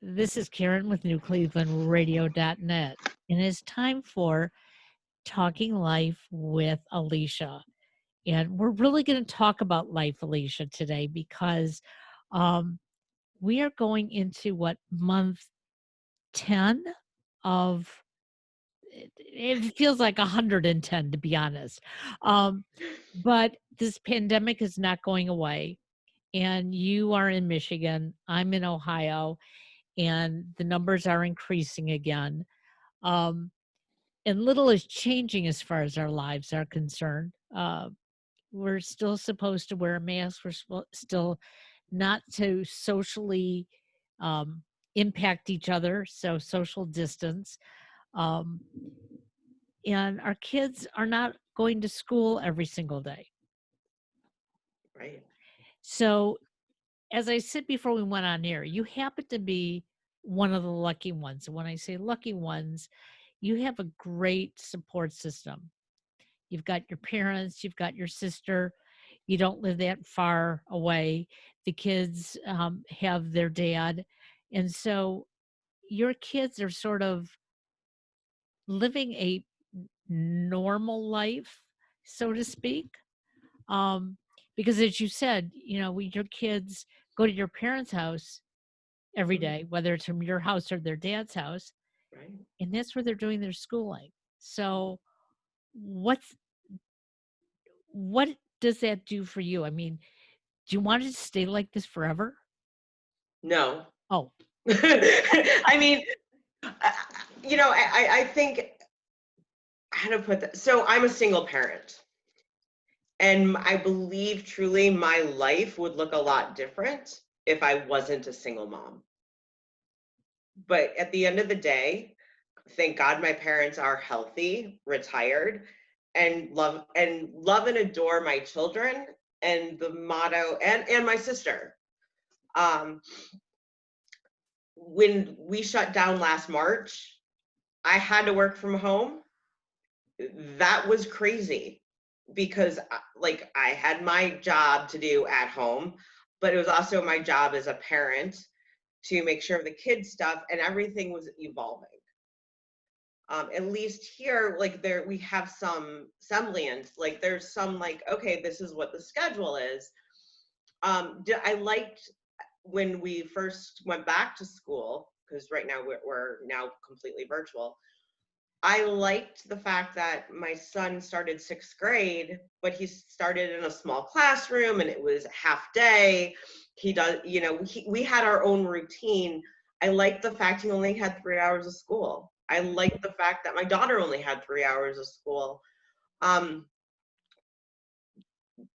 This is Karen with NewClevelandRadio.net, and it's time for Talking Life with Alicia. And we're really going to talk about life, Alicia, today because um, we are going into month 10 of it feels like 110, to be honest. Um, but this pandemic is not going away. And you are in Michigan, I'm in Ohio, and the numbers are increasing again. Um, and little is changing as far as our lives are concerned. We're still supposed to wear a mask. We're still not to socially um, impact each other, so social distance. Um, and our kids are not going to school every single day. Right. So, as I said before we went on air, you happen to be one of the lucky ones. And when I say lucky ones, you have a great support system. You've got your parents, you've got your sister, you don't live that far away. The kids have their dad. And so your kids are sort of living a normal life, so to speak. Because as you said, your kids go to your parents' house every Mhm. day, whether it's from your house or their dad's house, Right. and that's where they're doing their schooling. So what's what does that do for you? I mean, do you want it to stay like this forever? No. Oh, I mean, I- I think, how to put that. So I'm a single parent, and I believe truly my life would look a lot different if I wasn't a single mom. But at the end of the day, thank God my parents are healthy, retired, and love and adore my children and the motto and my sister. Um, when we shut down last March, I had to work from home. That was crazy because like I had my job to do at home, but it was also my job as a parent to make sure the kids stuff and everything was evolving. At least here, like there we have some semblance, like there's some like, okay, this is what the schedule is. I liked when we first went back to school, because right now we're now completely virtual. I liked the fact that my son started sixth grade, but he started in a small classroom and it was half day. He does, we had our own routine. I liked the fact he only had 3 hours of school. I liked the fact that my daughter only had 3 hours of school. Um,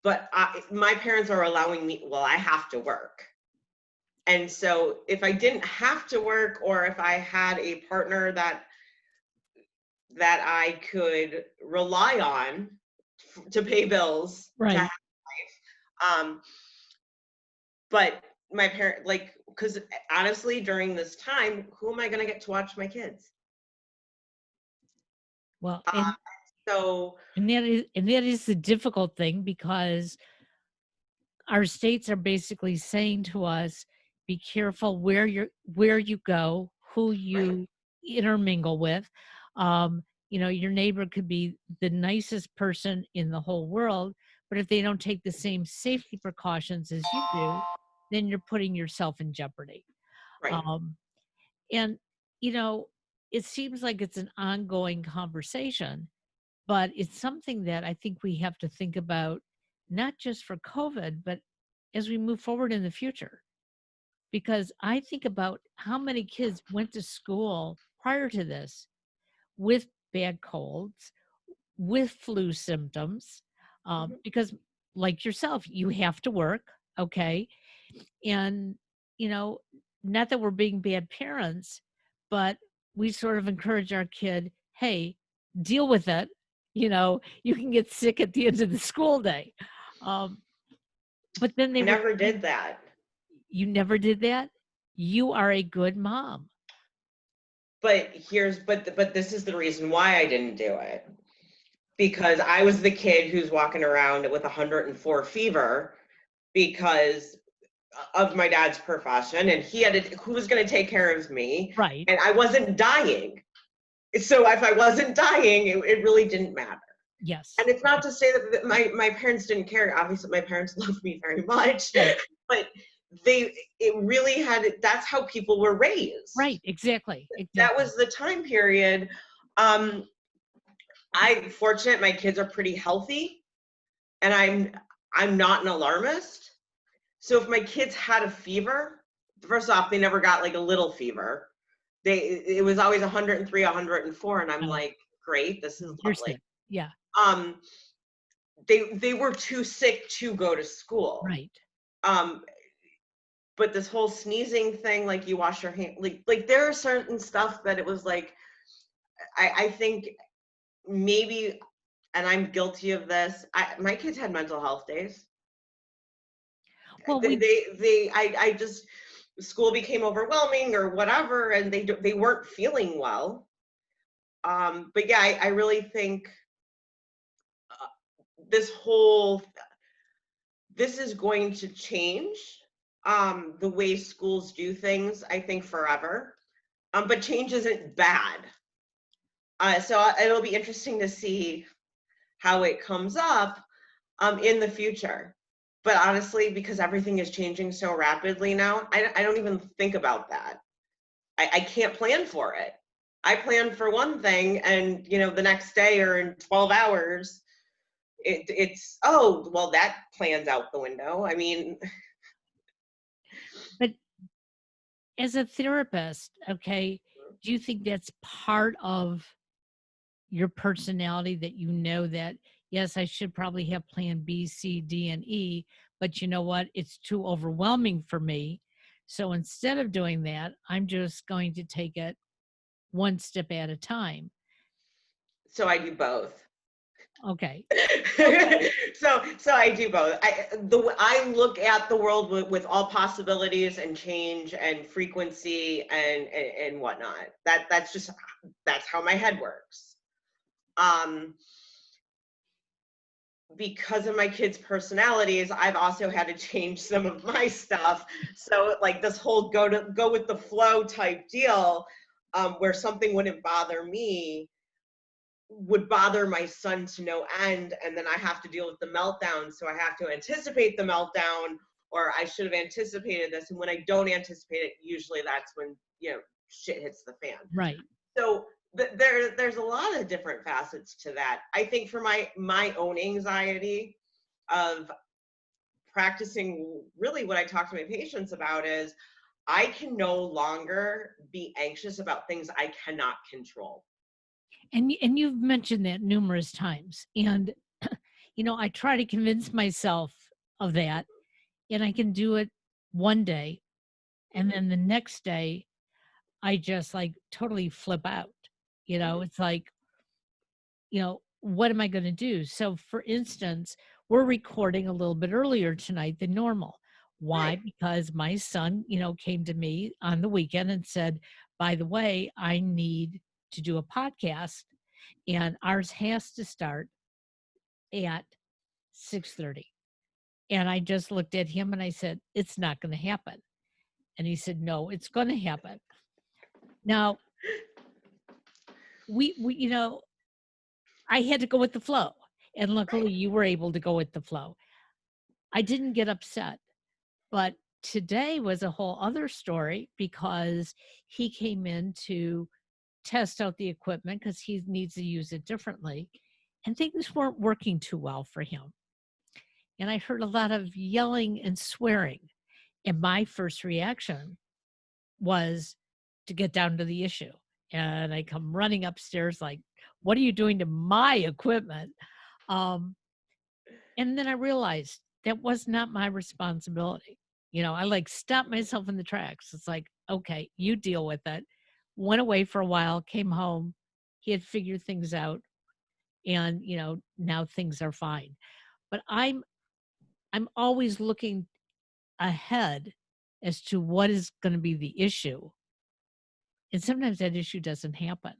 but my parents are allowing me, well, I have to work. And so if I didn't have to work, or if I had a partner that I could rely on to pay bills, to have right. life. But my parent, like, because honestly, during this time, who am I going to get to watch my kids? Well, Um, so, and that is the difficult thing because our states are basically saying to us, be careful where you go, who right, you intermingle with. Your neighbor could be the nicest person in the whole world, but if they don't take the same safety precautions as you do, then you're putting yourself in jeopardy. right, Um, and you know, it seems like it's an ongoing conversation, but it's something that I think we have to think about not just for COVID, but as we move forward in the future. Because I think about how many kids went to school prior to this with bad colds, with flu symptoms, mhm, because, like yourself, you have to work, okay? And, you know, not that we're being bad parents, but we sort of encourage our kid, hey, deal with it. You can get sick at the end of the school day. Um, but then I they were never saying, did that. you never did that. You are a good mom. But this is the reason why I didn't do it, because I was the kid who's walking around with 104 fever because of my dad's profession, and who was going to take care of me, Right. and I wasn't dying. So if I wasn't dying, it really didn't matter. Yes. And it's not to say that my parents didn't care. Obviously, my parents loved me very much, Right. but it really that's how people were raised. Right. Exactly. That Exactly. was the time period. I'm fortunate my kids are pretty healthy, and I'm not an alarmist. So if my kids had a fever, first off, they never got like a little fever. It was always 103, 104, and I'm Uh, like, great, this is you're lovely. sick. Yeah. Um, they were too sick to go to school. Right. Um, but this whole sneezing thing, like you wash your hand, like there are certain stuff that it was like, I think maybe, and I'm guilty of this. My kids had mental health days. Well, we I just, school became overwhelming or whatever, and they weren't feeling well. But yeah, I really think uh, this whole this is going to change the way schools do things, I think, forever. But change isn't bad. So it'll be interesting to see how it comes up in the future. But honestly, because everything is changing so rapidly now, I don't even think about that. I can't plan for it. I plan for one thing, and the next day or in 12 hours, it's, oh, well, that plan's out the window. I mean, but as a therapist, okay, do you think that's part of your personality that that, yes, I should probably have plan B, C, D, and E, but you know what? It's too overwhelming for me. So instead of doing that, I'm just going to take it one step at a time. so I do both. Okay. Okay. So I do both. I look at the world with all possibilities and change and frequency and whatnot. That's how my head works. Um, because of my kids' personalities, I've also had to change some of my stuff. So like this whole go with the flow type deal, where something wouldn't bother me would bother my son to no end, and then I have to deal with the meltdown. So I have to anticipate the meltdown, or I should have anticipated this. And when I don't anticipate it, usually that's when shit hits the fan. Right. So there's a lot of different facets to that. I think for my own anxiety of practicing, really what I talk to my patients about is I can no longer be anxious about things I cannot control. And you've mentioned that numerous times. And I try to convince myself of that, and I can do it one day, and Mhm, then the next day I just like totally flip out. mhm. It's like, what am I going to do? So, for instance, we're recording a little bit earlier tonight than normal. Why? Right. Because my son, came to me on the weekend and said, by the way, I need to do a podcast, and ours has to start at 6:30. And I just looked at him and I said, it's not going to happen. And he said, no, it's going to happen. Now, we I had to go with the flow. And Right. luckily you were able to go with the flow. I didn't get upset. But today was a whole other story because he came in to test out the equipment because he needs to use it differently. And things weren't working too well for him. And I heard a lot of yelling and swearing. And my first reaction was to get down to the issue. And I come running upstairs like, what are you doing to my equipment? Um, and then I realized that was not my responsibility. I like stopped myself in the tracks. It's like, okay, you deal with it. Went away for a while, came home. He had figured things out, and now things are fine. But I'm always looking ahead as to what is going to be the issue. And sometimes that issue doesn't happen.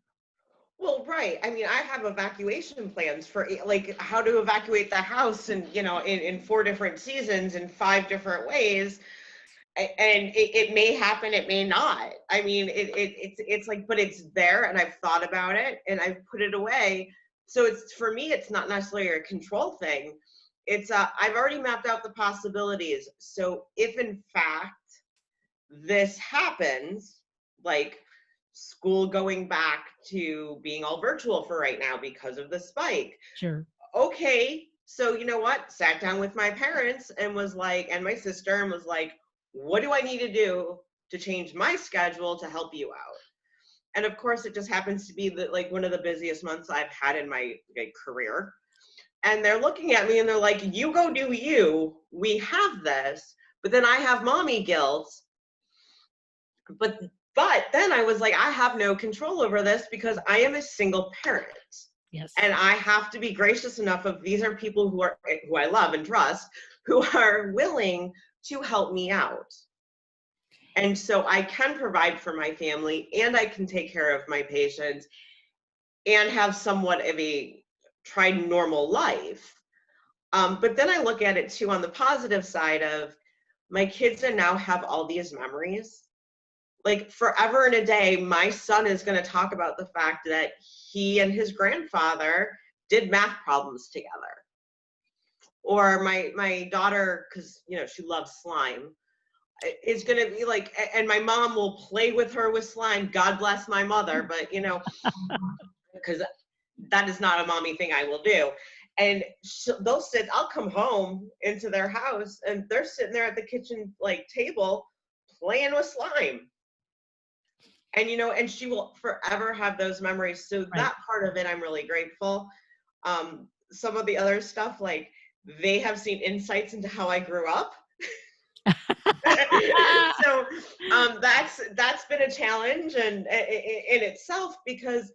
Well, right. I mean, I have evacuation plans for like how to evacuate the house, and in 4 different seasons in 5 different ways. And it may happen, it may not. I mean, it's like, but it's there, and I've thought about it, and I've put it away. So it's, for me, it's not necessarily a control thing. It's I've already mapped out the possibilities. So if in fact this happens, like school going back to being all virtual for right now because of the spike, Sure. okay, so you know what? Sat down with my parents and was like, and my sister, and was like, what do I need to do to change my schedule to help you out? And of course, it just happens to be like one of the busiest months I've had in my career. And they're looking at me and they're like, you go do you. We have this, but then I have mommy guilt. But then I was like, I have no control over this because I am a single parent. Yes. And I have to be gracious enough of, these are people who I love and trust, who are willing to help me out. And so I can provide for my family, and I can take care of my patients and have somewhat of a tried normal life. But then I look at it too on the positive side of, my kids now have all these memories. Like forever and a day, my son is going to talk about the fact that he and his grandfather did math problems together. Or my daughter, because she loves slime, is going to be like, and my mom will play with her with slime. God bless my mother, but because that is not a mommy thing I will do. And they'll sit, I'll come home into their house and they're sitting there at the kitchen table playing with slime. And and she will forever have those memories. So that part of it, I'm really grateful. Some of the other stuff, like they have seen insights into how I grew up. So that's been a challenge and in itself, because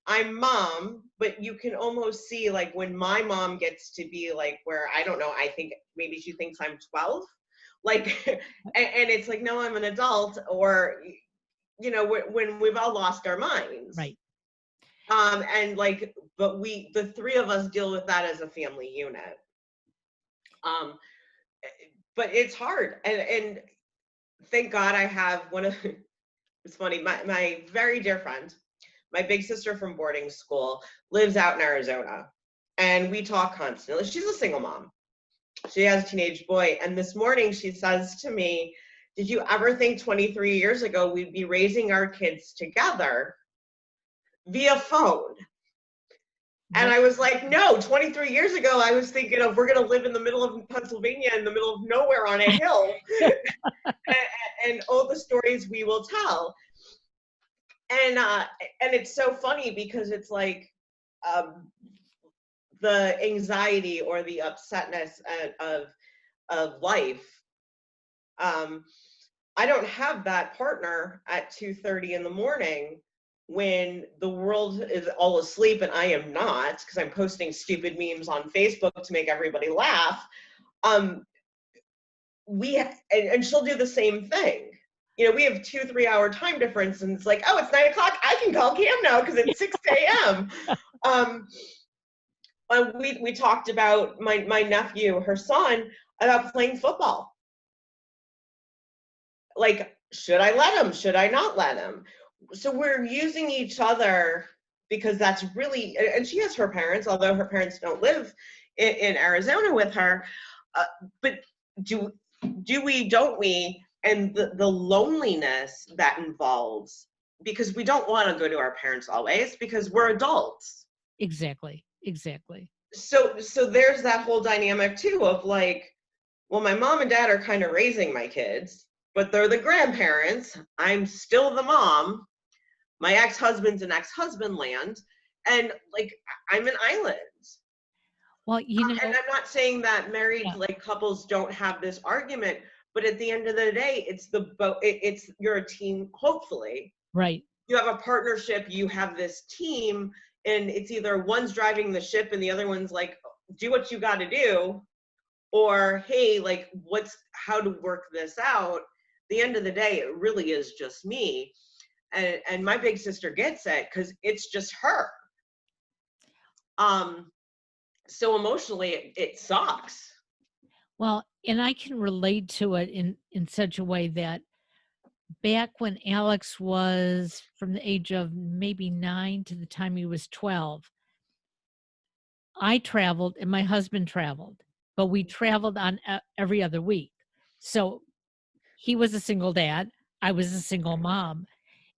I'm mom, but you can almost see like when my mom gets to be like where, I don't know, I think maybe she thinks I'm 12, like, and it's like, no, I'm an adult, or when we've all lost our minds. Right. And like, but the three of us deal with that as a family unit. But it's hard. And thank God I have it's funny, my very dear friend, my big sister from boarding school, lives out in Arizona. And we talk constantly. She's a single mom. She has a teenage boy. And this morning she says to me, did you ever think 23 years ago we'd be raising our kids together via phone? And I was like, no, 23 years ago, I was thinking of, we're going to live in the middle of Pennsylvania, in the middle of nowhere on a hill. and all the stories we will tell. And it's so funny because it's like the anxiety or the upsetness of life. I don't have that partner at 2:30 in the morning when the world is all asleep and I am not, because I'm posting stupid memes on Facebook to make everybody laugh. And she'll do the same thing. We have 2-3 hour time difference, and it's like, oh, it's 9 o'clock. I can call Cam now because it's 6 a.m. We talked about my nephew, her son, about playing football. Like, should I let him? Should I not let him? So we're using each other because that's really, and she has her parents, although her parents don't live in Arizona with her. But do we, don't we? And the loneliness that involves, because we don't want to go to our parents always because we're adults. Exactly. So there's that whole dynamic too of like, well, my mom and dad are kind of raising my kids, but they're the grandparents. I'm still the mom. My ex-husband's in ex-husband land, and like I'm an island. Well, and I'm not saying that married couples don't have this argument, but at the end of the day, it's you're a team. Hopefully, right. You have a partnership. You have this team, and it's either one's driving the ship and the other one's like, do what you got to do, or hey, like how to work this out. At the end of the day, it really is just me. And my big sister gets it because it's just her. So emotionally, it sucks. Well, And I can relate to it in such a way that back when Alex was from the age of maybe 9 to the time he was 12, I traveled and my husband traveled, but we traveled on every other week. So he was a single dad, I was a single Right. mom,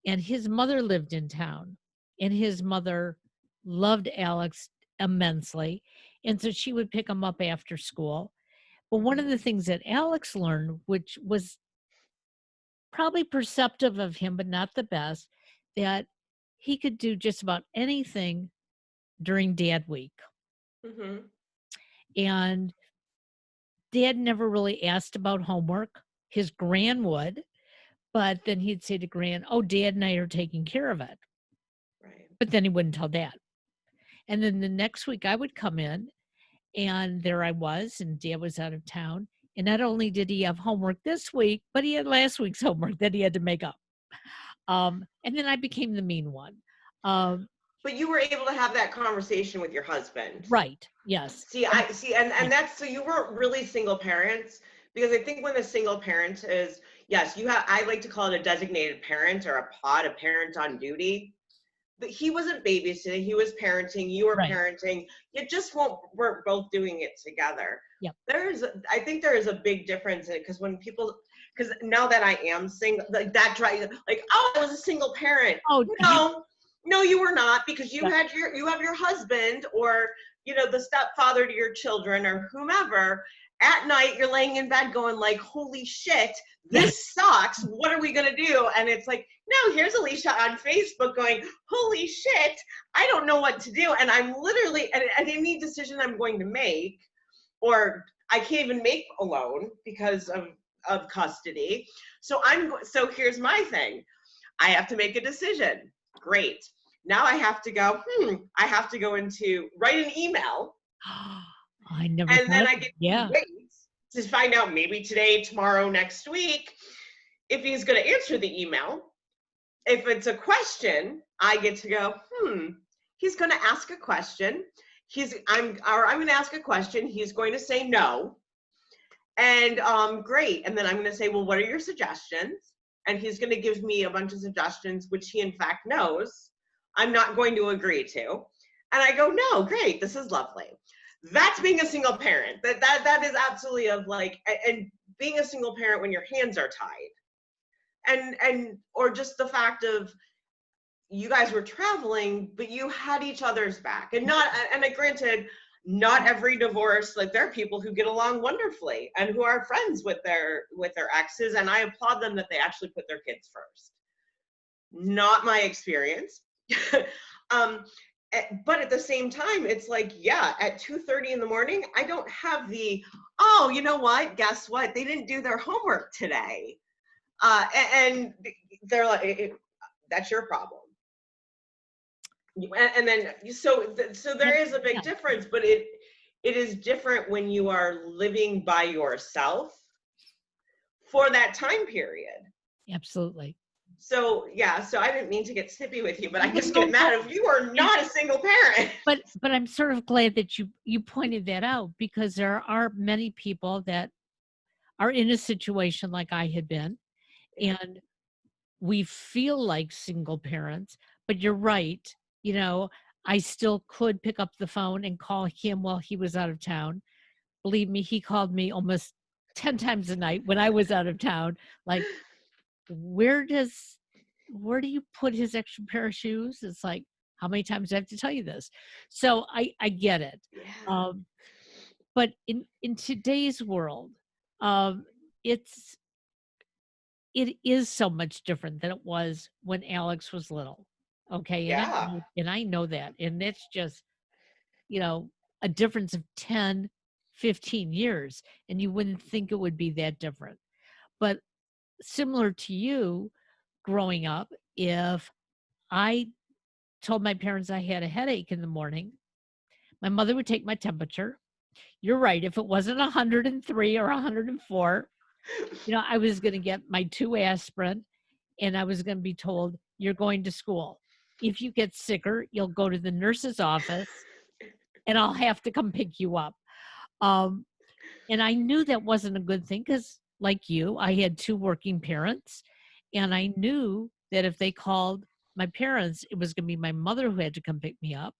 and his mother lived in town. And his mother loved Alex immensely. And so she would pick him up after school. But one of Mhm. the things that Alex learned, which was probably perceptive of him, but not the best, that he could do just about anything during dad week. Mhm. And dad never really asked about homework. His gran would, but then he'd say to gran, "Oh, dad and I are taking care of it." Right. But then he wouldn't tell dad. And then the next week I would come in and there I was, and dad was out of town. And not only did he have homework this week, but he had last week's homework that he had to make up. And then I became the mean one. Um, But you were able to have that conversation with your husband. right. Yes. See, I see, Yeah. and that's so you weren't really single parents because I think when a single parent is, yes, you have, I like to call it a designated parent or a pod, a parent on duty. But he wasn't babysitting, he was parenting, you were Right. parenting. You just won't weren't both doing it together. Yep. I think there is a big difference in it because when people, because now that I am single, like that drives, like, oh, I was a single parent. Oh, No, no, you were not because yeah. you have your husband or the stepfather to your children or whomever. At night, you're laying in bed going like, holy shit, Yeah. this sucks. What are we gonna do? And it's like, no, here's Alicia on Facebook going, holy shit, I don't know what to do. And I'm literally, and any decision I'm going to make, or I can't even make alone because of custody. So here's my thing. I have to make a decision. Great. Now I have to go, I have to go into write an email. I never And thought then of I it. get to Yeah. wait to find out maybe today, tomorrow, next week, if he's going to answer the email. If it's a question, I get to go, he's going to ask a question. I'm going to ask a question. He's going to say no. And great. And then I'm going to say, well, what are your suggestions? And he's going to give me a bunch of suggestions, which he in fact knows I'm not going to agree to. And I go, no, great. This is lovely. That's being a single parent. That is absolutely of like, and being a single parent when your hands are tied. And or just the fact of you guys were traveling, but you had each other's back. Granted, not every divorce, like there are people who get along wonderfully and who are friends with their exes, and I applaud them that they actually put their kids first. Not my experience. um, but at the same time, it's like, yeah, at 2:30 in the morning, I don't have the, oh, you know what? Guess what? They didn't do their homework today. And they're like, that's your problem. And then so there is a Yeah. big difference, but it is different when you are living by yourself for that time period. Absolutely. So yeah, so I didn't mean to get snippy with you, but I No, just no, get no. mad if you are not a single parent. But I'm sort of glad that you pointed that out because there are many people that are in a situation like I had been, Yeah. and we feel like single parents, but you're right. You know, I still could pick up the phone and call him while he was out of town. Believe me, he called me almost 10 times a night when I was out of town. Like, where does where do you put his extra pair of shoes? It's like, how many times do I have to tell you this? So I get it. Yeah. Um, but in today's world, um, it's it is so much different than it was when Alex was little. Okay. Yeah. And I know that. And it's just, you know, a difference of 10, 15 years. And you wouldn't think it would be that different. But similar to you growing up, if I told my parents I had a headache in the morning, my mother would take my temperature. You're right. If it wasn't 103 or 104, I was going to get my 2 aspirin and I was going to be told, you're going to school. If you get sicker, you'll go to the nurse's office and I'll have to come pick you up. Um, And I knew that wasn't a good thing because, like you, I had 2 working parents, and I knew that if they called my parents, it was gonna be my mother who had to come pick me up,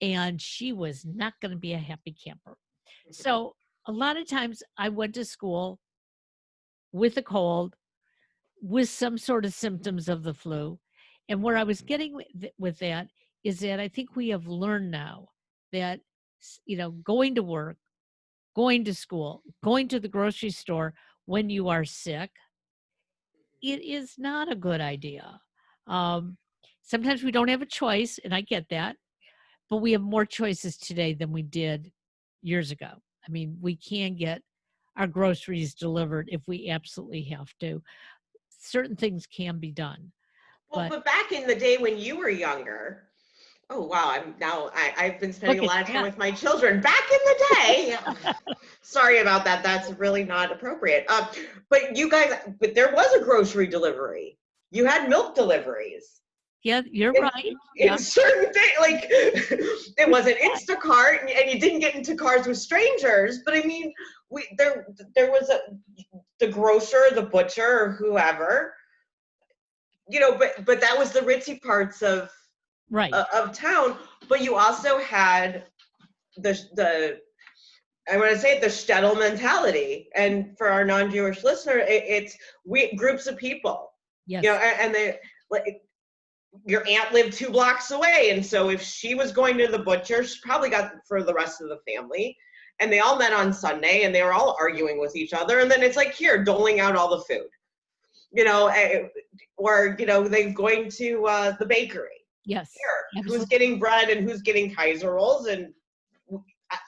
and she was not gonna be a happy camper. So, a lot of times I went to school with a cold, with some sort of symptoms of the flu, and where I was getting with that is that I think we have learned now that, going to work, going to school, going to the grocery store when you are sick, it is not a good idea. Um, Sometimes we don't have a choice, and I get that, but we have more choices today than we did years ago. I mean, we can get our groceries delivered if we absolutely have to. Certain things can be done, Well, but but back in the day when you were younger, oh wow, I've been spending look a at lot of time that. with my children. Back in the day, sorry about that. That's really not appropriate. But you guys, but there was a grocery delivery. You had milk deliveries. Yeah, you're in right. in Yeah. certain things, like it wasn't Instacart, and you didn't get into cars with strangers. But I mean, there was the grocer, the butcher, or whoever, But that was the ritzy parts Right. of town. But you also had the I want to say it, the shtetl mentality. And for our non-Jewish listener, it's we groups of people, Yes. and they like your aunt lived 2 blocks away, and so if she was going to the butcher, she probably got for the rest of the family, and they all met on Sunday, and they were all arguing with each other, and then it's like here doling out all the food, or they're going to the bakery. Yes. Here, who's Absolutely. getting bread and who's getting Kaiser rolls, and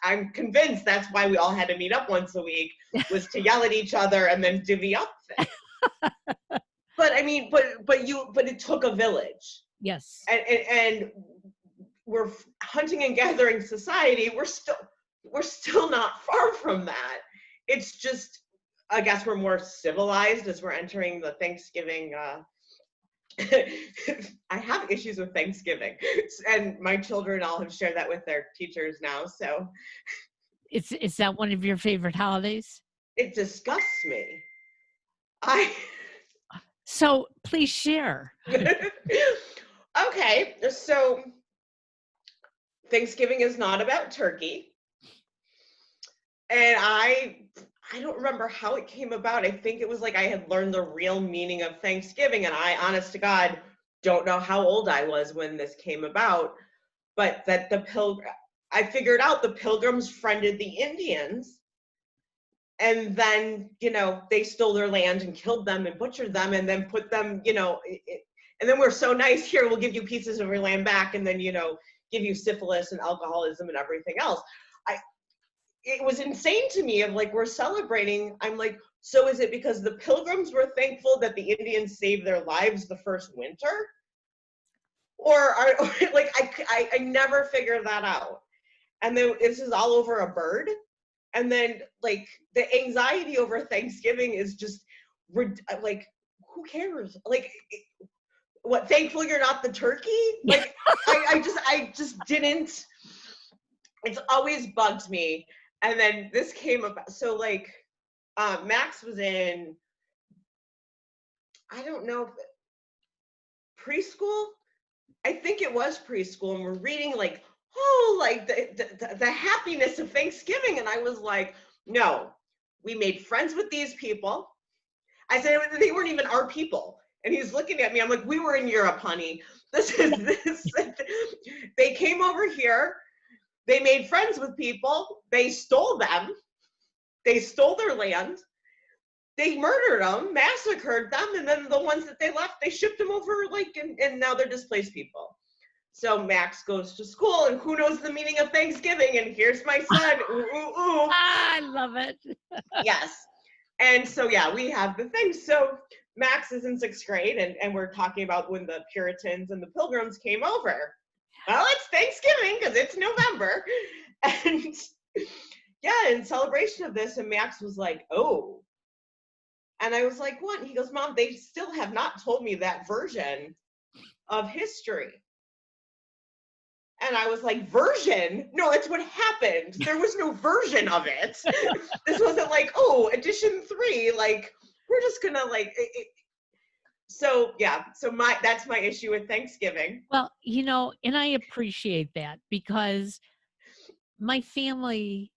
I'm convinced that's why we all had to meet up once a week, was to yell at each other and then divvy up things. But I mean, but it took a village, Yes. and we're hunting and gathering society. We're still not far from that. It's just, I guess we're more civilized as we're entering the Thanksgiving. I have issues with Thanksgiving, and my children all have shared that with their teachers now. So Is that one of your favorite holidays? it disgusts me. I So please share. okay, so Thanksgiving is not about turkey, and I don't remember how it came about. I think it was like I had learned the real meaning of Thanksgiving, and I, honest to God, don't know how old I was when this came about, but that I figured out the Pilgrims friended the Indians, and then they stole their land and killed them and butchered them, and then put them, and then we're so nice here, we'll give you pieces of your land back, and then give you syphilis and alcoholism and everything else. It was insane to me of like, we're celebrating. I'm like, so is it because the Pilgrims were thankful that the Indians saved their lives the first winter, or are like, I never figured that out. And then this is all over a bird. And then like the anxiety over Thanksgiving is just like, who cares? Like, what? Thankful you're not the turkey? Like, I just didn't. It's always bugged me. And then this came about. So like, Max was in, I don't know, preschool. I think it was preschool, and we're reading like, oh, like the happiness of Thanksgiving, and I was like, no, we made friends with these people. I said they weren't even our people, and he's looking at me. I'm like, we were in Europe, honey. This is this. They came over here. They made friends with people. They stole them. They stole their land. They murdered them, massacred them, and then the ones that they left, they shipped them over, like, and now they're displaced people. So Max goes to school, and who knows the meaning of Thanksgiving? And here's my son. Ooh, ooh, ooh. I love it. Yes. And so, yeah, we have the thing. So Max is in 6th grade, and we're talking about when the Puritans and the Pilgrims came over. Well, it's Thanksgiving because it's November. And yeah, in celebration of this, and Max was like, oh. And I was like, what? And he goes, Mom, they still have not told me that version of history. And I was like, version? No, that's what happened. There was no version of it. This wasn't like, oh, edition 3. Like, we're just gonna like. So yeah, so that's my issue with Thanksgiving. Well, and I appreciate that because my family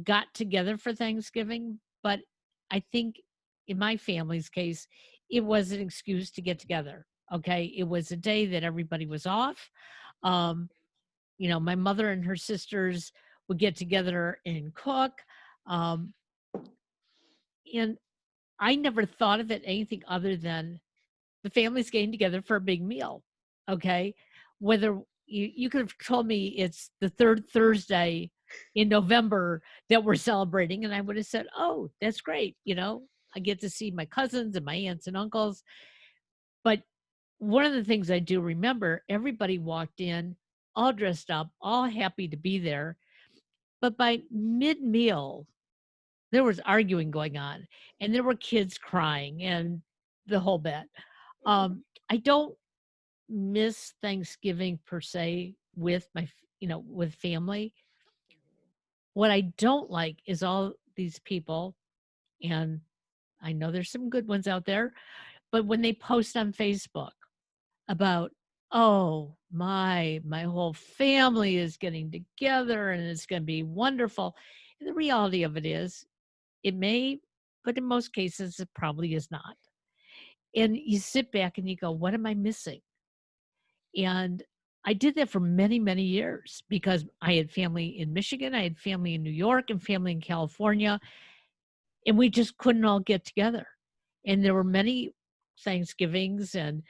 got together for Thanksgiving, but I think in my family's case, it was an excuse to get together. Okay. It was a day that everybody was off. Um, my mother and her sisters would get together and cook. Um, and I never thought of it anything other than the family's getting together for a big meal. Okay. Whether you could have told me it's the third Thursday in November that we're celebrating, and I would have said, oh, that's great. I get to see my cousins and my aunts and uncles. But one of the things I do remember, everybody walked in all dressed up, all happy to be there. But by mid meal, there was arguing going on and there were kids crying and the whole bit. I don't miss Thanksgiving per se with with family. What I don't like is all these people, and I know there's some good ones out there, but when they post on Facebook about, oh, my whole family is getting together and it's going to be wonderful. And the reality of it is, it may, but in most cases, it probably is not. And you sit back and you go, what am I missing? And I did that for many, many years because I had family in Michigan, I had family in New York, and family in California, and we just couldn't all get together. And there were many Thanksgivings and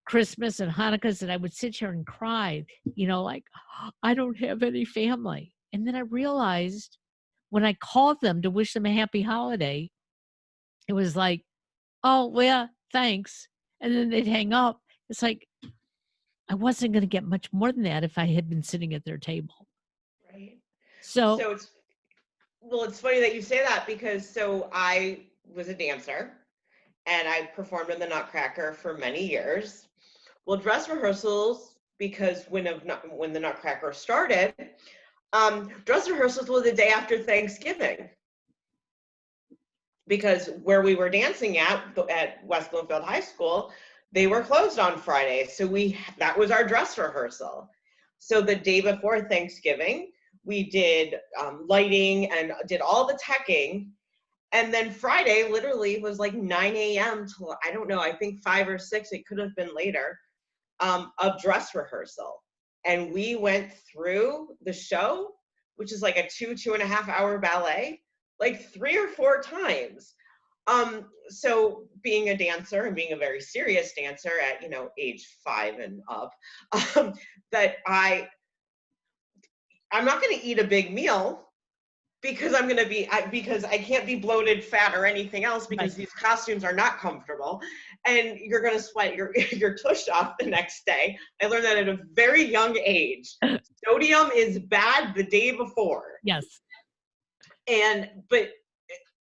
Christmas and Hanukkahs that I would sit here and cry, like, I don't have any family. And then I realized when I called them to wish them a happy holiday, it was like, oh, well, yeah, thanks. And then they'd hang up. It's like, I wasn't going to get much more than that if I had been sitting at their table. Right. So, So it's funny that you say that because so I was a dancer and I performed in the Nutcracker for many years. Well, dress rehearsals, because when the Nutcracker started, dress rehearsals were the day after Thanksgiving because where we were dancing at West Bloomfield High School, they were closed on Friday. So that was our dress rehearsal. So the day before Thanksgiving, we did lighting and did all the teching. And then Friday literally was like 9 a.m. till, I don't know, I think 5 or 6, it could have been later, of dress rehearsal. And we went through the show, which is like a 2.5 hour ballet, like 3 or 4 times. So being a dancer and being a very serious dancer at, age 5 and up, that I'm not going to eat a big meal because because I can't be bloated, fat, or anything else because these costumes are not comfortable, and you're going to sweat your tush off the next day. I learned that at a very young age. Sodium is bad the day before. yes. But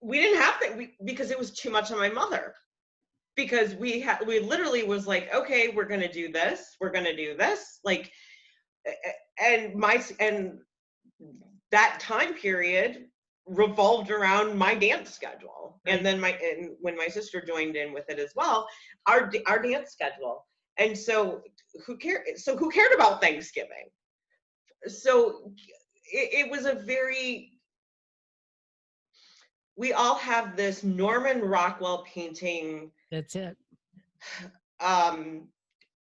we didn't have that because it was too much on my mother. Because we literally was like, okay, we're going to do this. We're going to do this. Like, and that time period revolved around my dance schedule. Right. And then when my sister joined in with it as well, our dance schedule. And so who cared about Thanksgiving? So it was we all have this Norman Rockwell painting. That's it.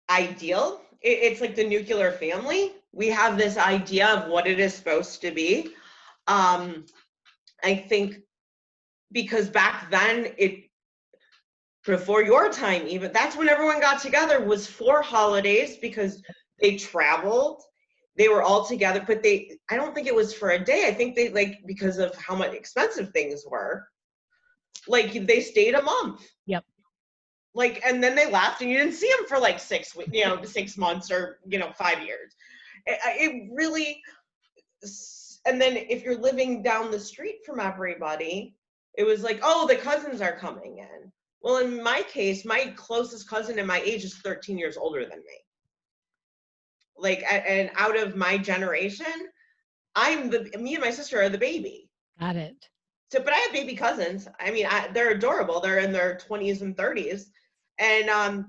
Ideal. It's like the nuclear family. We have this idea of what it is supposed to be. I think because back then, before your time even, that's when everyone got together, was for holidays because they traveled. They were all together, but I don't think it was for a day. I think they because of how much expensive things were, they stayed a month. Yep. And then they left and you didn't see them for 6 weeks, 6 months or, 5 years. It really, and then if you're living down the street from everybody, it was like, oh, the cousins are coming in. Well, in my case, my closest cousin in my age is 13 years older than me. Like, and out of my generation, me and my sister are the baby. Got it. So, but I have baby cousins. I mean, they're adorable. They're in their 20s and 30s. And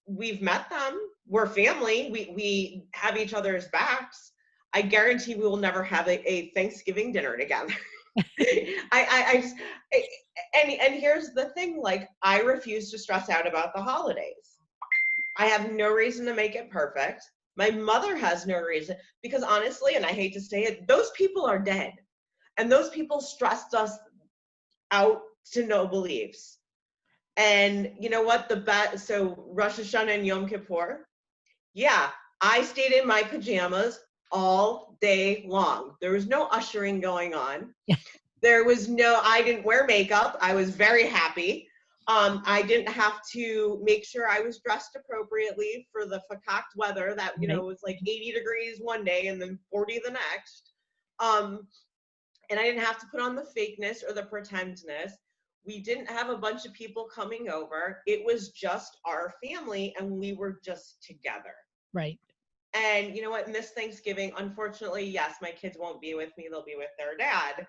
we've met them. We're family. We have each other's backs. I guarantee we will never have a Thanksgiving dinner together. I just, and here's the thing, like, I refuse to stress out about the holidays. I have no reason to make it perfect. My mother has no reason, because honestly, and I hate to say it, those people are dead. And those people stressed us out to no beliefs. And you know what? So Rosh Hashanah and Yom Kippur, yeah, I stayed in my pajamas all day long. There was no ushering going on. Yeah. I didn't wear makeup. I was very happy. I didn't have to make sure I was dressed appropriately for the fakaked weather that, was like 80 degrees one day and then 40 the next. And I didn't have to put on the fakeness or the pretendness. We didn't have a bunch of people coming over. It was just our family, and we were just together. Right. And you know what? In this Thanksgiving, unfortunately, yes, my kids won't be with me. They'll be with their dad.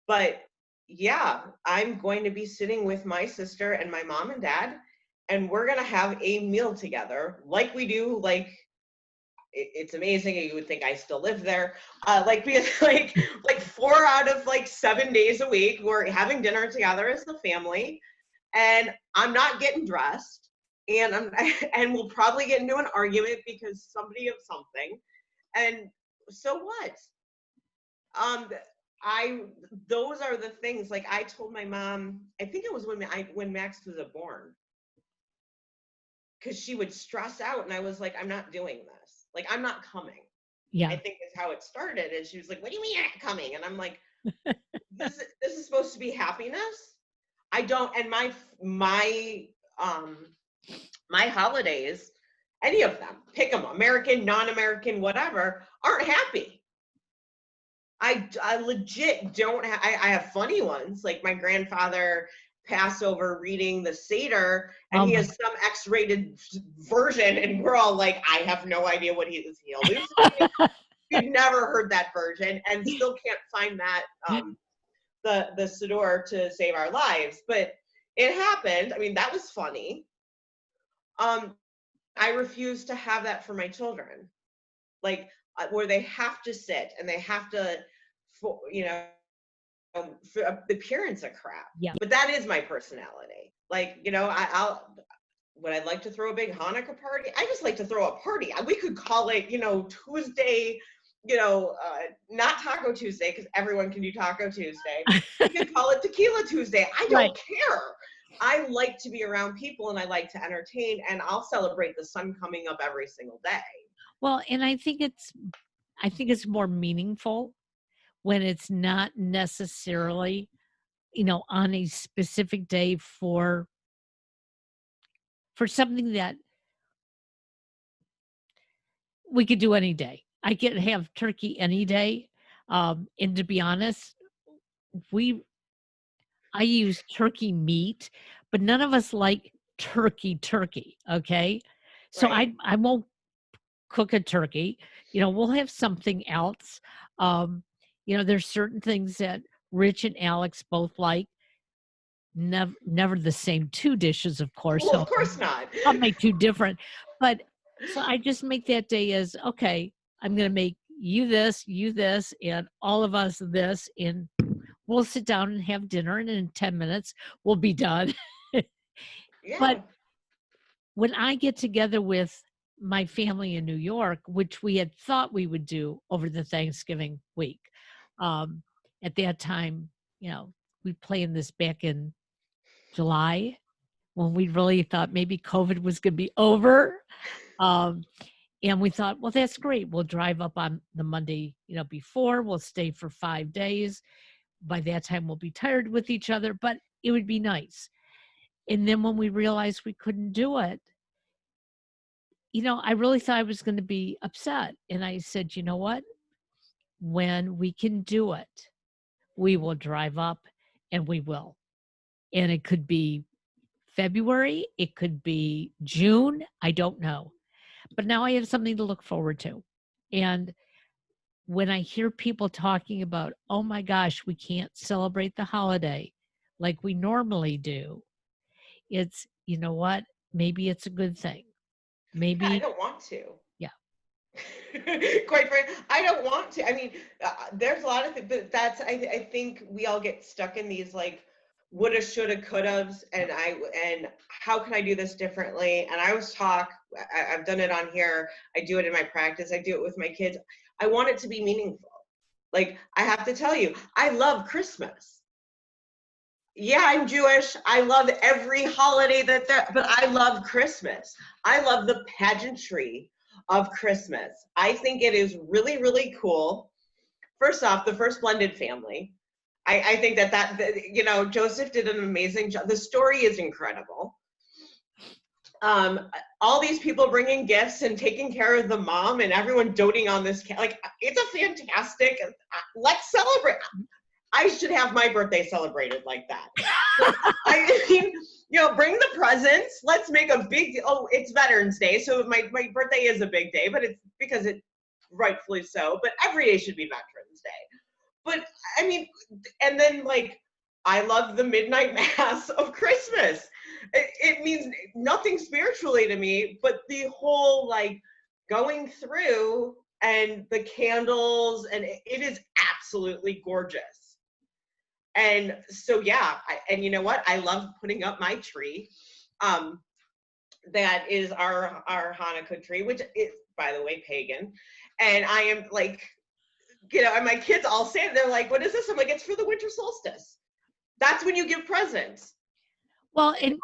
But yeah, I'm going to be sitting with my sister and my mom and dad, and we're going to have a meal together like we do. Like, it's amazing. You would think I still live there. Because like 4 out of like 7 days a week, we're having dinner together as the family, and I'm not getting dressed, and and we'll probably get into an argument because somebody of something. And so what? Those are the things. Like, I told my mom, I think it was when Max was born, because she would stress out, and I was like, I'm not doing this. Like, I'm not coming. Yeah. I think is how it started. And she was like, what do you mean you're not coming? And I'm like, this is supposed to be happiness. I don't, and my holidays, any of them, pick them, American, non-American, whatever, aren't happy. I legit don't have, I have funny ones, like my grandfather Passover reading the Seder, and he has some X-rated version, and we're all like, I have no idea what he is hallucinating. We've never heard that version, and still can't find that the Siddur to save our lives. But it happened. I mean, that was funny. I refuse to have that for my children, like where they have to sit and they have to, the appearance of crap. Yeah. But that is my personality. Like, would I like to throw a big Hanukkah party? I just like to throw a party. We could call it, Tuesday, not Taco Tuesday, because everyone can do Taco Tuesday. We could call it Tequila Tuesday. I don't care. I like to be around people, and I like to entertain, and I'll celebrate the sun coming up every single day. Well, and I think it's more meaningful when it's not necessarily, on a specific day for something that we could do any day. I could have turkey any day. And to be honest, I use turkey meat, but none of us like turkey, okay? So Right. I won't cook a turkey. We'll have something else. There's certain things that Rich and Alex both like. Never the same 2 dishes, of course. Well, So of course not. I'll make 2 different. But so I just make that day as, okay, I'm going to make you this, and all of us this, and we'll sit down and have dinner, and in 10 minutes we'll be done. Yeah. But when I get together with my family in New York, which we had thought we would do over the Thanksgiving week, at that time, we planned this back in July when we really thought maybe COVID was going to be over. And we thought, well, that's great. We'll drive up on the Monday, before. We'll stay for 5 days. By that time, we'll be tired with each other, but it would be nice. And then when we realized we couldn't do it, I really thought I was going to be upset. And I said, you know what? When we can do it, we will drive up, and we will. And it could be February, it could be June, I don't know. But now I have something to look forward to. And when I hear people talking about, oh my gosh, we can't celebrate the holiday like we normally do, it's, you know what? Maybe it's a good thing. Yeah, I Maybe, don't want to. yeah. Quite frankly, I don't want to. I mean, there's a lot of things, but I think we all get stuck in these like woulda, shoulda, couldas, and how can I do this differently? And I always talk. I've done it on here. I do it in my practice. I do it with my kids. I want it to be meaningful. Like I have to tell you, I love Christmas. Yeah, I'm Jewish. I love every holiday but I love Christmas. I love the pageantry of Christmas. I think it is really, really cool. First off, the first blended family. I think that Joseph did an amazing job. The story is incredible. All these people bringing gifts and taking care of the mom and everyone doting on this like it's a fantastic. Let's celebrate. I should have my birthday celebrated like that. Like, I mean, bring the presents. Let's make a big deal. Oh, it's Veterans Day, so my birthday is a big day, but it's because it rightfully so. But every day should be Veterans Day. But I mean, and then like, I love the midnight mass of Christmas. It means nothing spiritually to me, but the whole like going through and the candles, and it is absolutely gorgeous. And so, yeah, and you know what? I love putting up my tree. That is our Hanukkah tree, which is, by the way, pagan. And I am like, and my kids all say it. They're like, what is this? I'm like, it's for the winter solstice. That's when you give presents. Well, and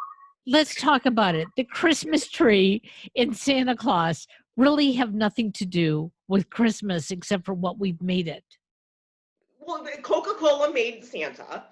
let's talk about it. The Christmas tree and Santa Claus really have nothing to do with Christmas except for what we've made it. Well, Coca-Cola made Santa.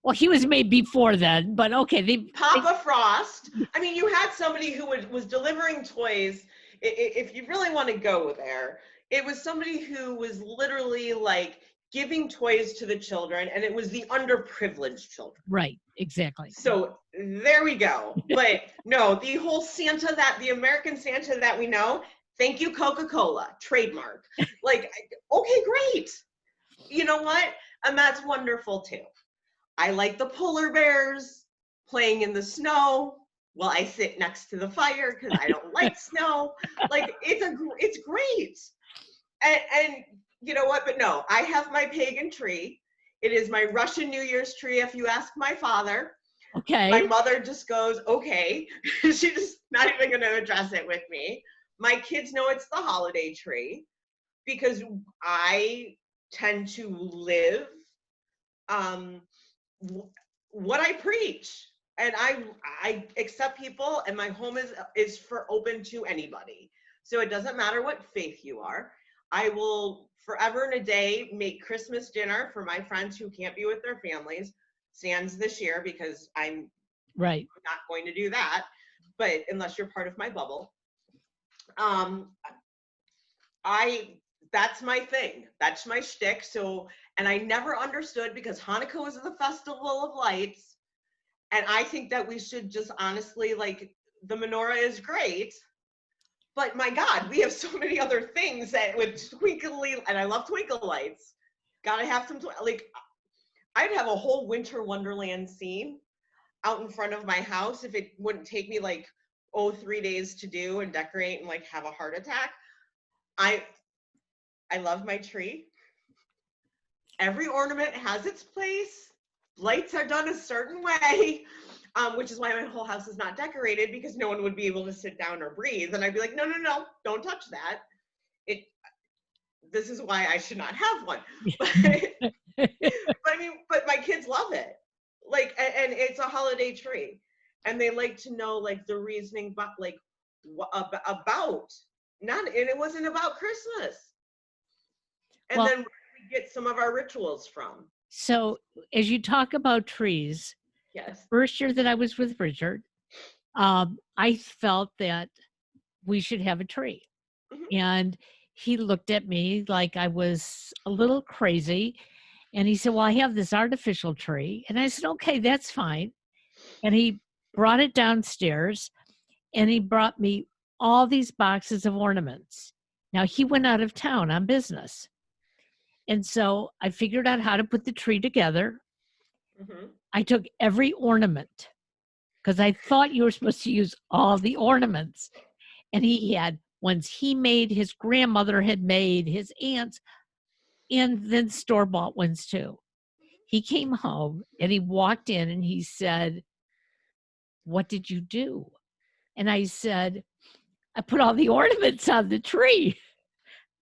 Well, he was made before then, but okay. Papa Frost. I mean, you had somebody who was delivering toys. If you really want to go there, it was somebody who was literally like giving toys to the children, and it was the underprivileged children. Right, exactly. So there we go. But no, the whole Santa the American Santa that we know, thank you, Coca-Cola, trademark. Like, okay, great. You know what? And that's wonderful too. I like the polar bears playing in the snow while I sit next to the fire because I don't like snow. Like it's great. And you know what? But no, I have my pagan tree. It is my Russian New Year's tree. If you ask my father, okay. My mother just goes, okay. She's just not even going to address it with me. My kids know it's the holiday tree because I tend to live what I preach, and I accept people, and my home is for open to anybody. So it doesn't matter what faith you are. I will forever and a day make Christmas dinner for my friends who can't be with their families. Sans this year because I'm not going to do that. But unless you're part of my bubble, that's my thing. That's my shtick. So, and I never understood because Hanukkah was the festival of lights. And I think that we should just honestly, like, the menorah is great. But my God, we have so many other things that with twinkly, and I love twinkle lights. Gotta have some, like, I'd have a whole winter wonderland scene out in front of my house if it wouldn't take me like 3 days to do and decorate and like have a heart attack. I love my tree. Every ornament has its place. Lights are done a certain way, which is why my whole house is not decorated because no one would be able to sit down or breathe. And I'd be like, no, don't touch that. This is why I should not have one. But I mean, but my kids love it. Like, and it's a holiday tree. And they like to know like the reasoning, but like about not, and it wasn't about Christmas. And then we get some of our rituals from. So as you talk about trees, yes, first year that I was with Richard, I felt that we should have a tree. Mm-hmm. And he looked at me like I was a little crazy. And he said, well, I have this artificial tree. And I said, okay, that's fine. And he brought it downstairs and he brought me all these boxes of ornaments. Now, he went out of town on business. And so I figured out how to put the tree together. Mhm. I took every ornament because I thought you were supposed to use all the ornaments. And he had ones he made, his grandmother had made, his aunts, and then store-bought ones too. He came home and he walked in and he said, "What did you do?" And I said, "I put all the ornaments on the tree."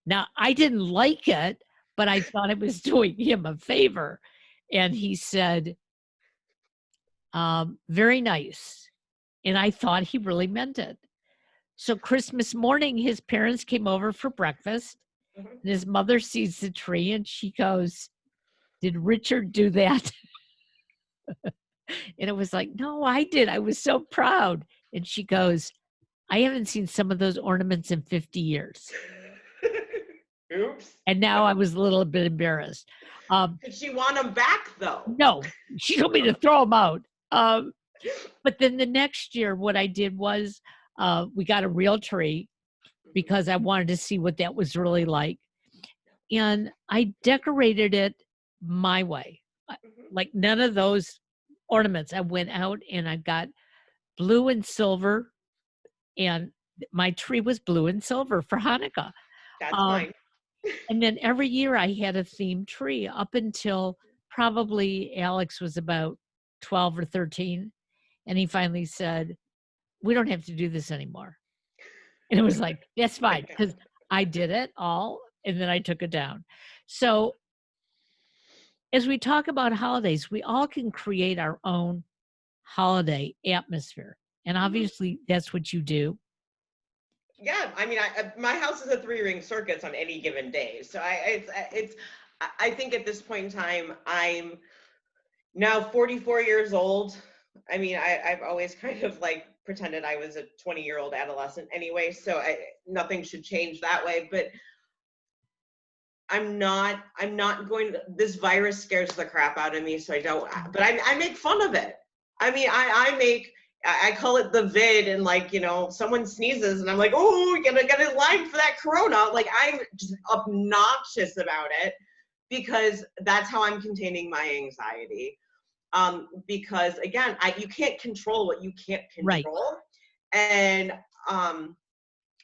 Now, I didn't like it, but I thought I was doing him a favor. And he said, "Very nice." And I thought he really meant it. So Christmas morning, his parents came over for breakfast, Mhm. and his mother sees the tree and she goes, "Did Richard do that?" And it was like, "No, I did. I was so proud." And she goes, "I haven't seen some of those ornaments in 50 years." Oops. And now I was a little bit embarrassed. Did she want them back though? No, she told me to throw them out. But then the next year, what I did was we got a real tree because I wanted to see what that was really like. And I decorated it my way. Mhm. Like none of those ornaments. I went out and I got blue and silver, and my tree was blue and silver for Hanukkah. That's Um, mine. and then every year I had a themed tree up until probably Alex was about 12 or 13. And he finally said, "We don't have to do this anymore." And it was like, that's fine, because I did it all and then I took it down. So as we talk about holidays, we all can create our own holiday atmosphere. And Mhm. obviously that's what you do. Yeah, I mean, my house is a three-ring circus on any given day. So I think at this point in time, I'm now 44 years old. I mean, I've always kind of like pretended I was a 20-year-old adolescent anyway, so nothing should change that way. But I'm not going to, this virus scares the crap out of me, so I don't, but I make fun of it. I mean, I call it the vid, and like, someone sneezes and I'm like, oh, you gotta get in line for that corona. Like, I'm just obnoxious about it because that's how I'm containing my anxiety. Because again, you can't control what you can't Right. control. And um,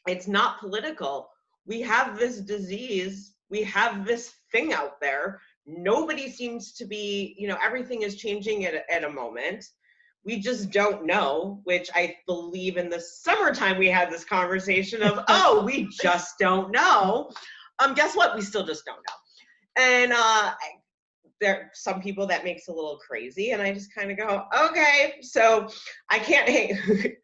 it's not political. We have this disease, we have this thing out there. Nobody seems to be, everything is changing at a moment. We just don't know, which I believe in the summertime we had this conversation of, oh, we just don't know. Guess what? We still just don't know. And there are some people that makes a little crazy, and I just kind of go, okay, so I can't hang.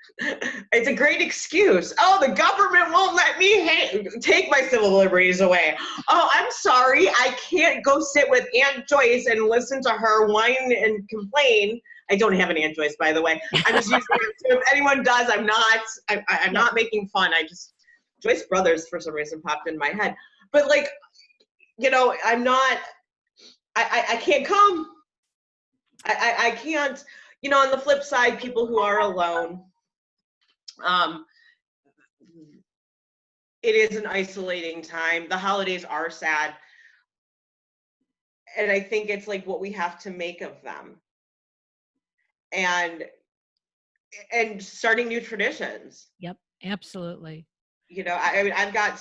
It's a great excuse. Oh, the government won't let me take my civil liberties away. Oh, I'm sorry, I can't go sit with Aunt Joyce and listen to her whine and complain. I don't have an Aunt Joyce, by the way. I'm just using it. So if anyone does, I'm not making fun. Joyce Brothers for some reason popped in my head, but like, I'm not. I can't come. I can't. On the flip side, people who are alone, um, it is an isolating time. The holidays are sad, and I think it's like what we have to make of them, and starting new traditions. Yep. Absolutely. I mean, I've got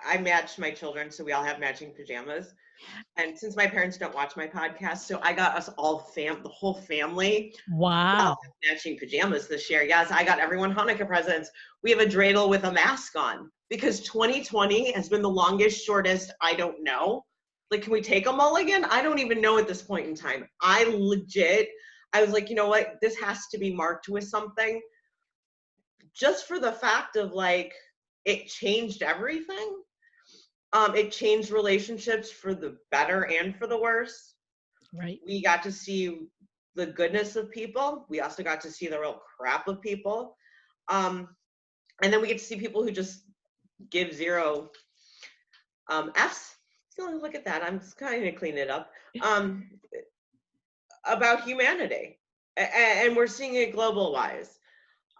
I matched my children, so we all have matching pajamas. And since my parents don't watch my podcast, so I got us all the whole family. We all Wow. have matching pajamas this year. Yes, I got everyone Hanukkah presents. We have a dreidel with a mask on because 2020 has been the longest, shortest. I don't know. Like, can we take a mulligan? I don't even know at this point in time. I was like, you know what? This has to be marked with something, just for the fact of like, it changed everything. It changed relationships for the better and for the worse. Right. We got to see the goodness of people. We also got to see the real crap of people. And then we get to see people who just give zero F's. So look at that. I'm just kind of clean it up. About humanity. And we're seeing it global wise.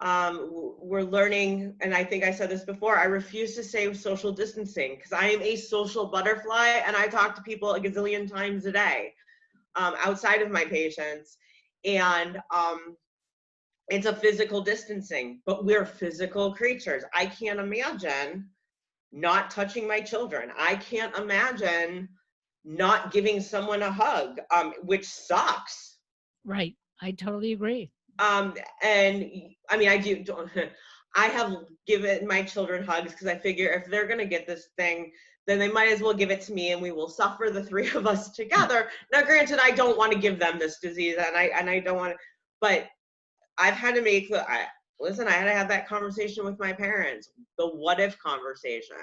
We're learning, and I think I said this before, I refuse to say social distancing because I am a social butterfly and I talk to people a gazillion times a day outside of my patients. And it's a physical distancing, but we're physical creatures. I can't imagine not touching my children. I can't imagine not giving someone a hug, which sucks. Right. I totally agree. And I mean, I have given my children hugs because I figure if they're going to get this thing, then they might as well give it to me and we will suffer, the three of us together. Now, granted, I don't want to give them this disease and I don't want to, but I've had to listen, I had to have that conversation with my parents, the what if conversation.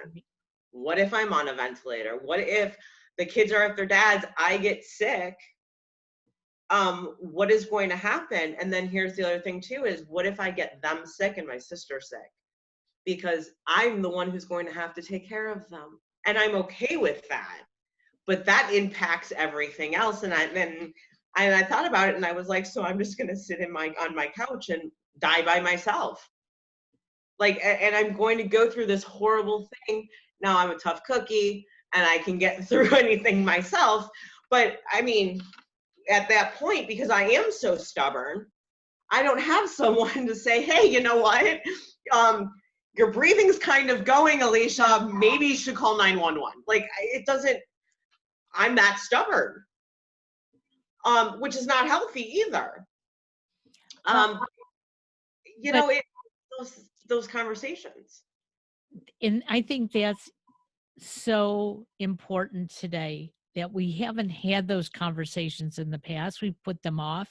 What if I'm on a ventilator? What if the kids are at their dad's, I get sick? What is going to happen? And then here's the other thing too, is what if I get them sick and my sister sick? Because I'm the one who's going to have to take care of them. And I'm okay with that. But that impacts everything else. And I thought about it and I was like, so I'm just gonna sit on my couch and die by myself. Like, and I'm going to go through this horrible thing. Now I'm a tough cookie and I can get through anything myself. But I mean, at that point, because I am so stubborn, I don't have someone to say, hey, you know what? Your breathing's kind of going, Alicia. Maybe you should call 911. Like, it doesn't, I'm that stubborn, which is not healthy either. You know, those conversations. And I think that's so important today that we haven't had those conversations in the past. We put them off.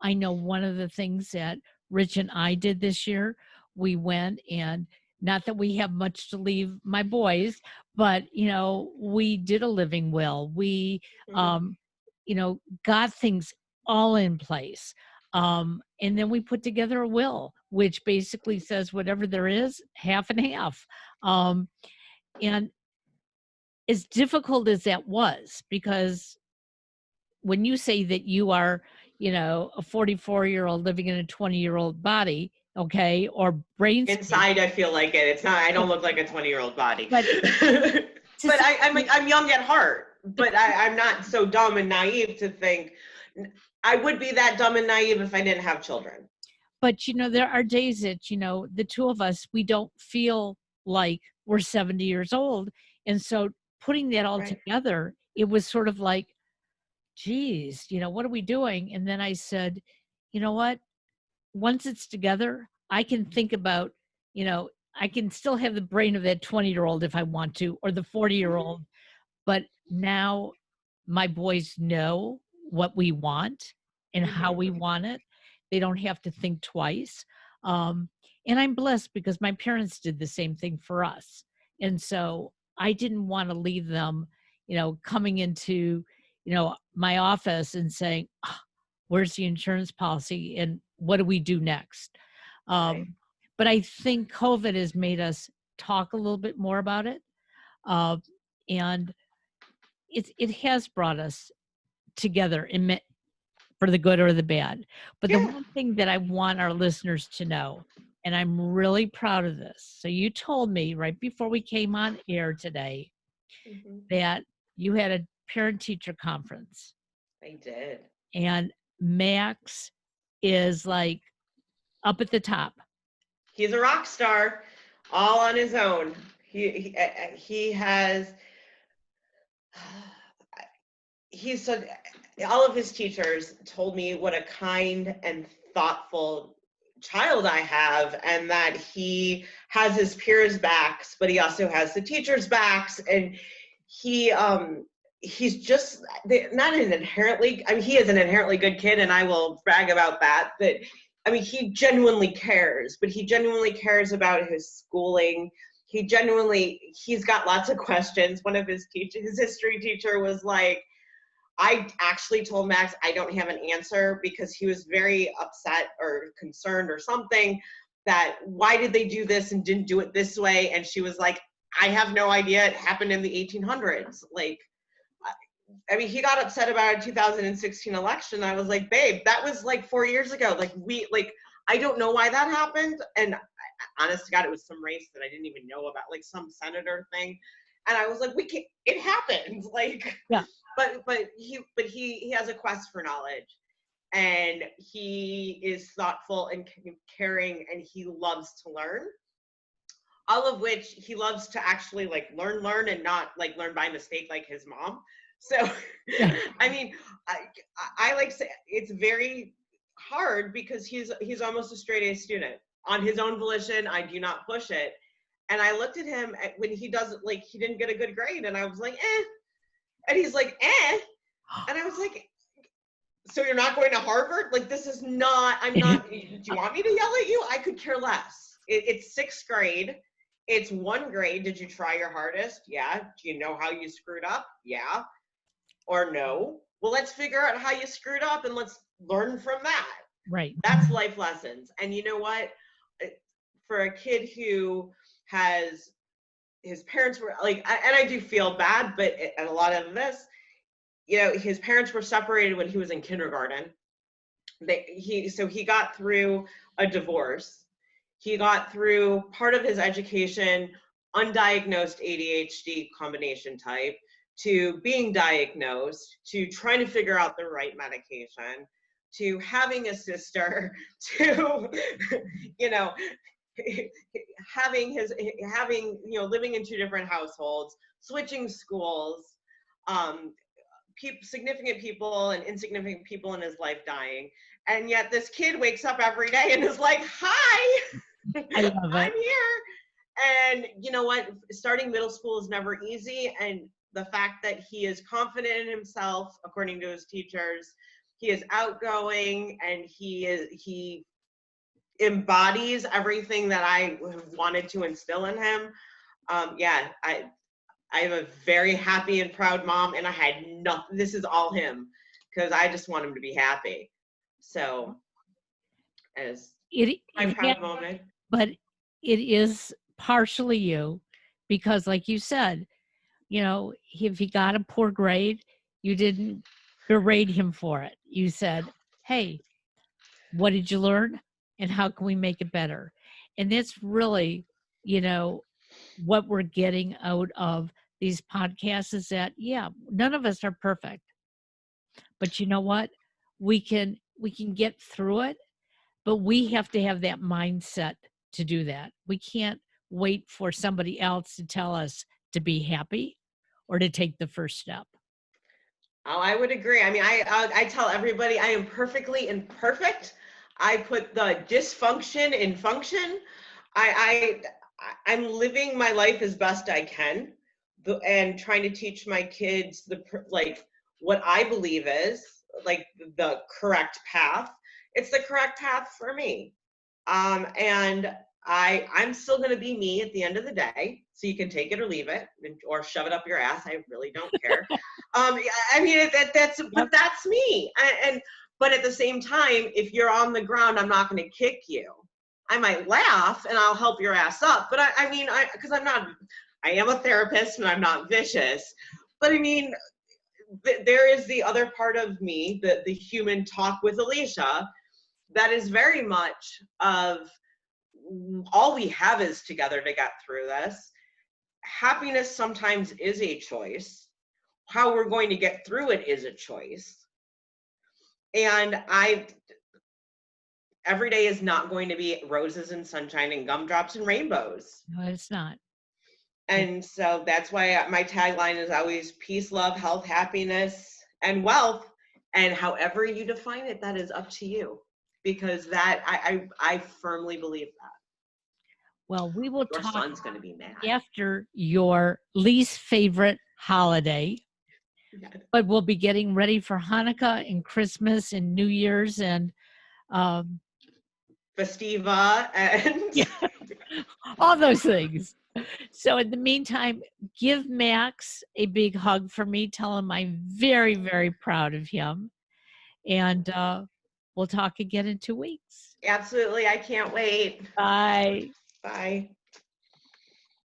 I know one of the things that Rich and I did this year, we went and not that we have much to leave my boys, but we did a living will. We got things all in place. And then we put together a will, which basically says whatever there is, half and half. And as difficult as that was, because when you say that you are, a 44-year-old living in a 20-year-old body, okay, or brain space. Inside, I feel like it. It's not, I don't look like a 20-year-old body. But, I'm young at heart, but I'm not so dumb and naive to think, I would be that dumb and naive if I didn't have children. But, there are days that, the two of us, we don't feel like we're 70 years old. And so putting that all together, it was sort of like, geez, what are we doing? And then I said, you know what? Once it's together, I can think about, I can still have the brain of that 20-year-old if I want to, or the 40-year-old. But now my boys know what we want and how we want it. They don't have to think twice. And I'm blessed because my parents did the same thing for us. And so I didn't want to leave them, coming into, my office and saying, oh, where's the insurance policy and what do we do next? But I think COVID has made us talk a little bit more about it. And it has brought us together for the good or the bad. But the one thing that I want our listeners to know, and I'm really proud of this. So you told me right before we came on air today that you had a parent-teacher conference. I did. And Max is like up at the top. He's a rock star, all on his own. He's so, all of his teachers told me what a kind and thoughtful child I have, and that he has his peers' backs, but he also has the teachers' backs, and he's just not an inherently, I mean, he is an inherently good kid, and I will brag about that, but I mean, he genuinely cares, but he genuinely cares about his schooling. He's got lots of questions. One of his history teacher was like, I actually told Max I don't have an answer because he was very upset or concerned or something that why did they do this and didn't do it this way? And she was like, I have no idea. It happened in the 1800s. Like, I mean, he got upset about a 2016 election. I was like, babe, that was like 4 years ago. Like I don't know why that happened. And honest to God, it was some race that I didn't even know about, like some senator thing. And I was like, we can't, it happened. Like, Yeah. but he has a quest for knowledge, and he is thoughtful and caring, and he loves to learn. All of which he loves to actually like learn and not like learn by mistake like his mom. So, Yeah. I mean, I like say it's very hard because he's almost a straight A student on his own volition. I do not push it. And I looked at him when he doesn't like, he didn't get a good grade, and I was like, eh. And he's like, eh. And I was like, so you're not going to Harvard? Like, this is not, I'm not, do you want me to yell at you? I could care less. It's sixth grade. It's one grade. Did you try your hardest? Yeah. Do you know how you screwed up? Yeah. Or no? Well, let's figure out how you screwed up and let's learn from that. Right. That's life lessons. And you know what? For a kid who has, his parents were like, and I do feel bad, but and a lot of this, you know, his parents were separated when he was in kindergarten. So he got through a divorce. He got through part of his education, undiagnosed ADHD combination type, to being diagnosed, to trying to figure out the right medication, to having a sister, to, you know, having, you know, living in two different households, switching schools, significant people and insignificant people in his life dying. And yet this kid wakes up every day and is like, hi, I love I'm it. here. And you know what? Starting middle school is never easy. And the fact that he is confident in himself, according to his teachers, he is outgoing, and he embodies everything that I wanted to instill in him. Yeah, I am a very happy and proud mom, and I had nothing. This is all him, because I just want him to be happy. So, as my proud moment. But it is partially you, because like you said, you know, if he got a poor grade, you didn't berate him for it. You said, hey, what did you learn? And how can we make it better? And that's really, you know, what we're getting out of these podcasts is that, yeah, none of us are perfect. But you know what? We can get through it, but we have to have that mindset to do that. We can't wait for somebody else to tell us to be happy or to take the first step. Oh, I would agree. I mean, I tell everybody I am perfectly imperfect. I put the dysfunction in function. I'm living my life as best I can, and trying to teach my kids like what I believe is like the correct path. It's the correct path for me. And I'm still going to be me at the end of the day. So you can take it or leave it, or shove it up your ass. I really don't care. I mean, but that's me. But at the same time, if you're on the ground, I'm not going to kick you. I might laugh and I'll help your ass up. But because I am a therapist and I'm not vicious. But I mean, there is the other part of me, the human talk with Alicia, that is very much of all we have is together to get through this. Happiness sometimes is a choice. How we're going to get through it is a choice. And every day is not going to be roses and sunshine and gumdrops and rainbows. No, it's not. And so that's why my tagline is always peace, love, health, happiness, and wealth. And however you define it, that is up to you. Because that I firmly believe that. Well, we will Your talk son's going to be mad after your least favorite holiday, but we'll be getting ready for Hanukkah and Christmas and New Year's and Festiva and yeah, all those things. So in the meantime, give Max a big hug for me. Tell him I'm very, very proud of him. And we'll talk again in 2 weeks. Absolutely. I can't wait. Bye. Bye.